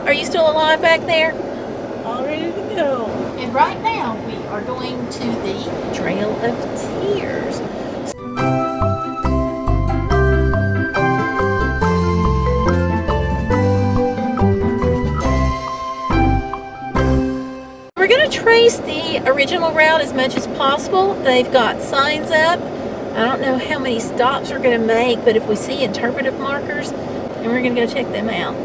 Are you still alive back there? All ready to go. And right now we are going to the Trail of Tears. We're going to trace the original route as much as possible. They've got signs up. I don't know how many stops we're going to make, but if we see interpretive markers, then we're going to go check them out.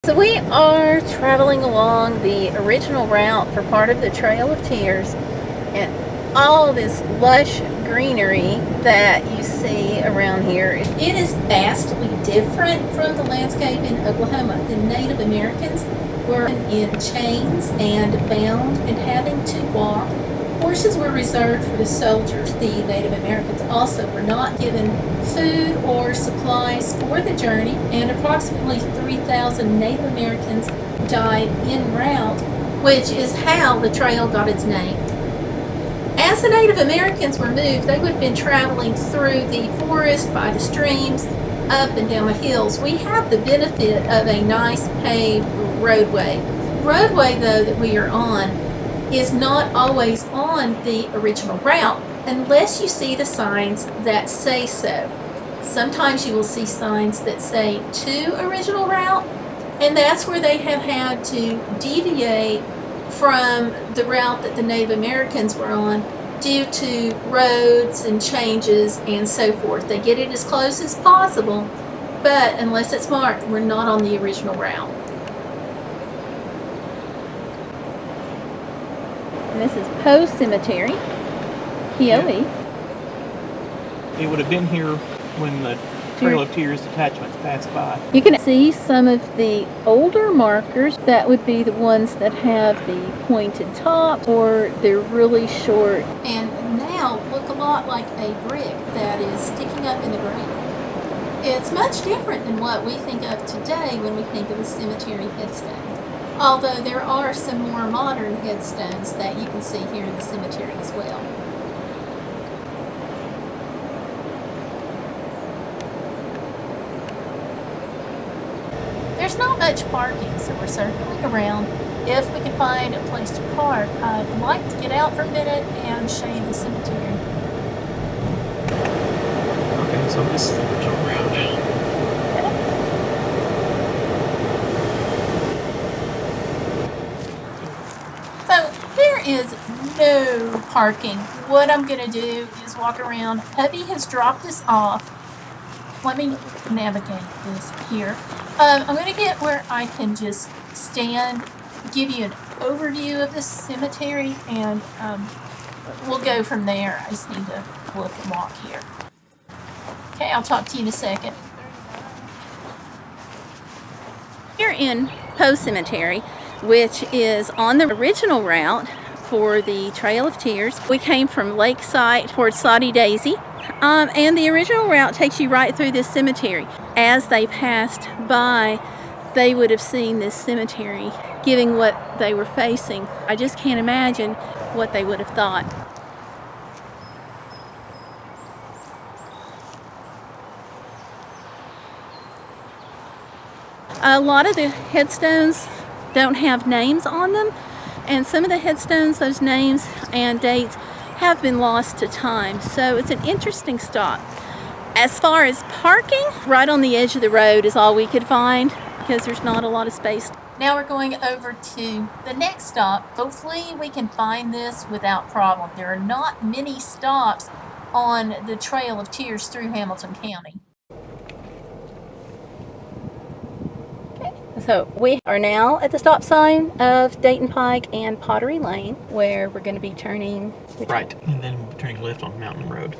So we are traveling along the original route for part of the Trail of Tears, and all this lush greenery that you see around here, it is vastly different from the landscape in Oklahoma. The Native Americans were in chains and bound and having to walk. Horses were reserved for the soldiers. The Native Americans also were not given food or supplies for the journey, and approximately 3,000 Native Americans died en route, which is how the trail got its name. As the Native Americans were moved, they would have been traveling through the forest, by the streams, up and down the hills. We have the benefit of a nice paved roadway. The roadway, though, that we are on is not always on the original route unless you see the signs that say so. Sometimes you will see signs that say to original route, and that's where they have had to deviate from the route that the Native Americans were on due to roads and changes and so forth. They get it as close as possible, but unless it's marked, we're not on the original route. And this is Poe Cemetery, POE. It would have been here when the Trail of Tears detachments passed by. You can see some of the older markers. That would be the ones that have the pointed top, or they're really short. And now look a lot like a brick that is sticking up in the ground. It's much different than what we think of today when we think of a cemetery headstone. Although there are some more modern headstones that you can see here in the cemetery as well. There's not much parking, so we're circling around. If we can find a place to park, I'd like to get out for a minute and show you the cemetery. Okay, so this is the original route now. Is no parking. What I'm going to do is walk around. Hubby has dropped us off. Let me navigate this here. I'm going to get where I can just stand, give you an overview of the cemetery, and we'll go from there. I just need to look and walk here. Okay, I'll talk to you in a second. Here in Poe Cemetery, which is on the original route for the Trail of Tears. We came from Lakeside towards Soddy Daisy, and the original route takes you right through this cemetery. As they passed by, they would have seen this cemetery, given what they were facing. I just can't imagine what they would have thought. A lot of the headstones don't have names on them, and some of the headstones, those names and dates have been lost to time. So it's an interesting stop. As far as parking, right on the edge of the road is all we could find because there's not a lot of space. Now we're going over to the next stop. Hopefully we can find this without problem. There are not many stops on the Trail of Tears through Hamilton County. So we are now at the stop sign of Dayton Pike and Pottery Lane, where we're going to be turning right, and then turning left on Mountain Road.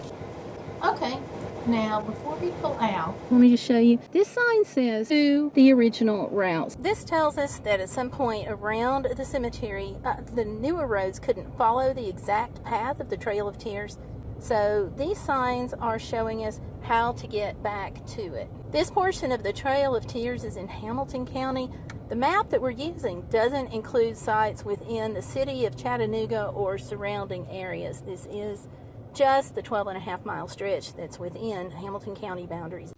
Okay. Now, before we pull out, let me just show you. This sign says to the original routes. This tells us that at some point around the cemetery, the newer roads couldn't follow the exact path of the Trail of Tears. So these signs are showing us how to get back to it. This portion of the Trail of Tears is in Hamilton County. The map that we're using doesn't include sites within the city of Chattanooga or surrounding areas. This is just the 12.5-mile stretch that's within Hamilton County boundaries.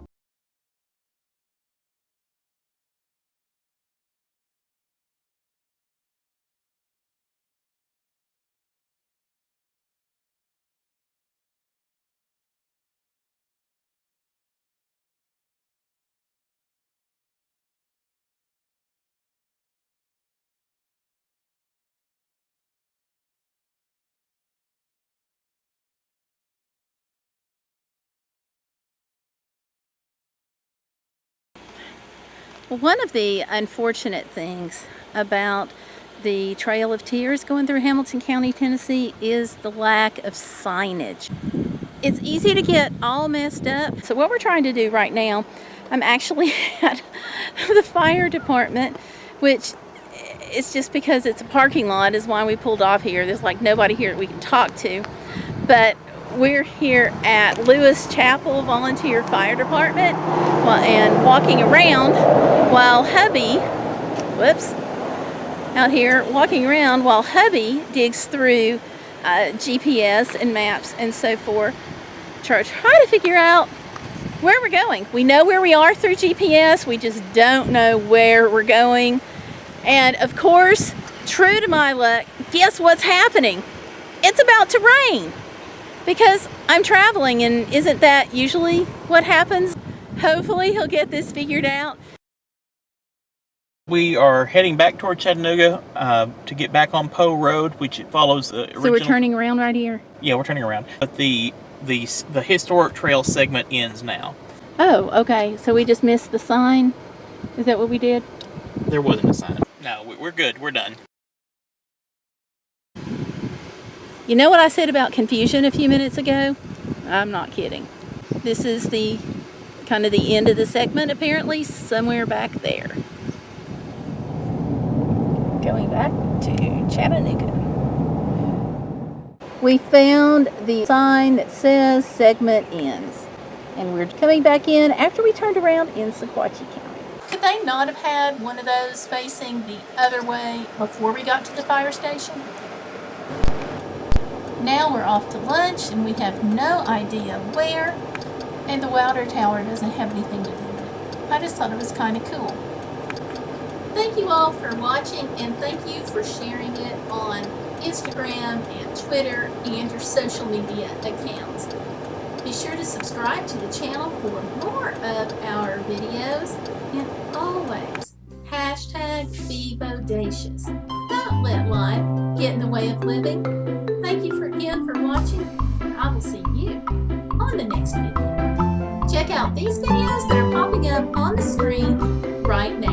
One of the unfortunate things about the Trail of Tears going through Hamilton County, Tennessee is the lack of signage. It's easy to get all messed up. So what we're trying to do right now, I'm actually at the fire department, which it's just because it's a parking lot is why we pulled off here. There's like nobody here that we can talk to. But we're here at Lewis Chapel Volunteer Fire Department and walking around while hubby, out here walking around while hubby digs through GPS and maps and so forth, trying to figure out where we're going. We know where we are through GPS, we just don't know where we're going. And of course, true to my luck, guess what's happening? It's about to rain. Because I'm traveling, and isn't that usually what happens? Hopefully he'll get this figured out. We are heading back toward Chattanooga to get back on Poe Road, which follows the original... So we're turning around right here? Yeah, we're turning around. But the historic trail segment ends now. Oh, okay. So we just missed the sign? Is that what we did? There wasn't a sign. No, we're good. We're done. You know what I said about confusion a few minutes ago? I'm not kidding. This is the kind of the end of the segment, apparently, somewhere back there. Going back to Chattanooga. We found the sign that says segment ends. And we're coming back in after we turned around in Sequatchie County. Could they not have had one of those facing the other way before we got to the fire station? Now we're off to lunch and we have no idea where, and the water tower doesn't have anything to do with it. I just thought it was kind of cool. Thank you all for watching, and thank you for sharing it on Instagram and Twitter and your social media accounts. Be sure to subscribe to the channel for more of our videos, and always be Bodacious. Don't let life get in the way of living. Thank you again for watching, and I will see you on the next video. Check out these videos that are popping up on the screen right now.